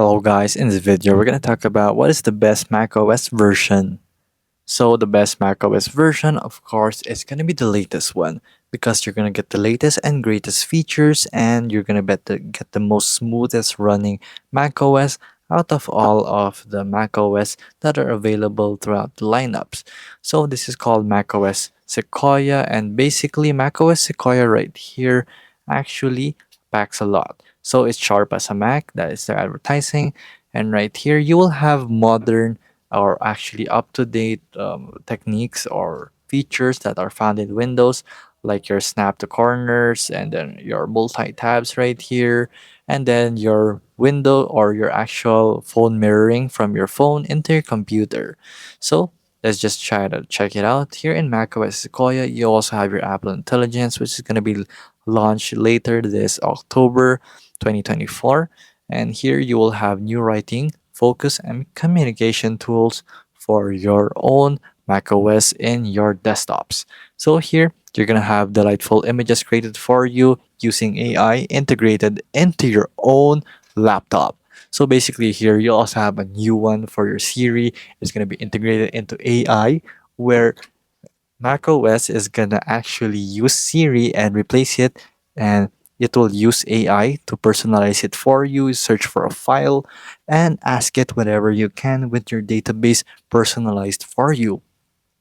Hello guys, in this video we're going to talk about what is the best macOS version. So the best macOS version of course is going to be the latest one because you're going to get the latest and greatest features and you're going to get the most smoothest running macOS out of all of the macOS that are available throughout the lineups. So this is called macOS Sequoia, and basically macOS Sequoia right here actually packs a lot. So it's sharp as a Mac, that is their advertising. And right here, you will have modern or actually up-to-date techniques or features that are found in Windows, like your snap to corners and then your multi-tabs right here, and then your window or your actual phone mirroring from your phone into your computer. So let's just try to check it out. Here in macOS Sequoia, you also have your Apple Intelligence, which is going to be launched later this October 2024. And here you will have new writing, focus, and communication tools for your own macOS in your desktops. So here you're gonna have delightful images created for you using AI integrated into your own laptop. So basically here you also have a new one for your Siri. It's gonna be integrated into AI where macOS is gonna actually use Siri and replace it, and it will use AI to personalize it for you, search for a file, and ask it whatever you can with your database personalized for you.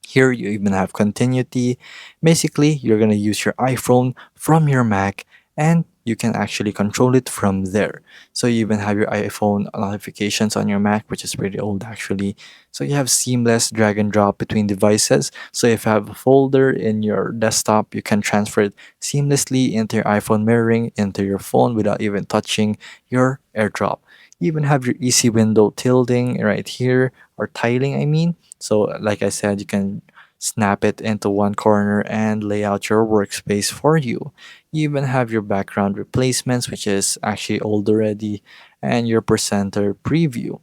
Here you even have continuity. Basically, you're going to use your iPhone from your Mac and you can actually control it from there. So you even have your iPhone notifications on your Mac, which is pretty old actually. So you have seamless drag and drop between devices. So if you have a folder in your desktop, you can transfer it seamlessly into your iPhone mirroring into your phone without even touching your AirDrop. You even have your easy window tilting right here, or tiling, I mean. So, like I said, you can snap it into one corner and lay out your workspace for you. You even have your background replacements, which is actually old already, and your presenter preview.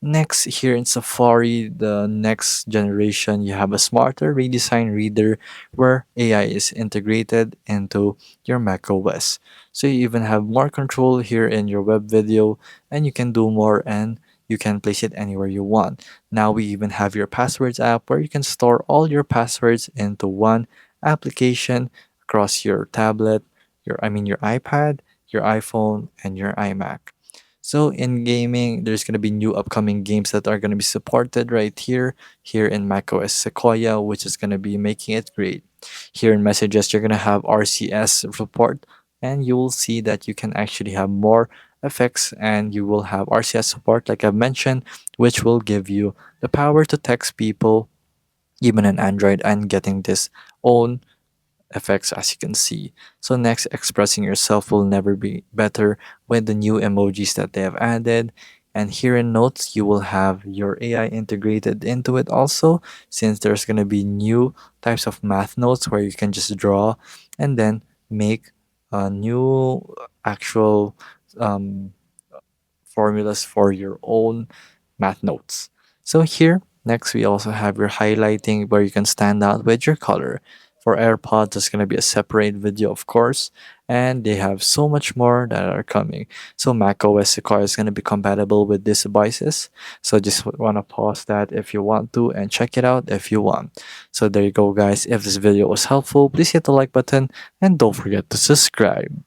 Next, here in Safari, the next generation, you have a smarter redesigned reader where AI is integrated into your macOS. So you even have more control here in your web video, and you can do more and you can place it anywhere you want. Now we even have your passwords app where you can store all your passwords into one application across your tablet, your iPad, your iPhone, and your iMac. So in gaming, there's going to be new upcoming games that are going to be supported right here in macOS Sequoia, which is going to be making it great. Here in messages, you're going to have RCS support, and you will see that you can actually have more effects, and you will have RCS support, like I've mentioned, which will give you the power to text people, even in Android, and getting this own effects as you can see. So next, expressing yourself will never be better with the new emojis that they have added. And here in notes, you will have your AI integrated into it also, since there's going to be new types of math notes where you can just draw and then make a new actual um, formulas for your own math notes. So here, next we also have your highlighting where you can stand out with your color. For AirPods, there's going to be a separate video, of course, and they have so much more that are coming. So macOS Sequoia is going to be compatible with these devices. So just want to pause that if you want to and check it out if you want. So there you go, guys. If this video was helpful, please hit the like button and don't forget to subscribe.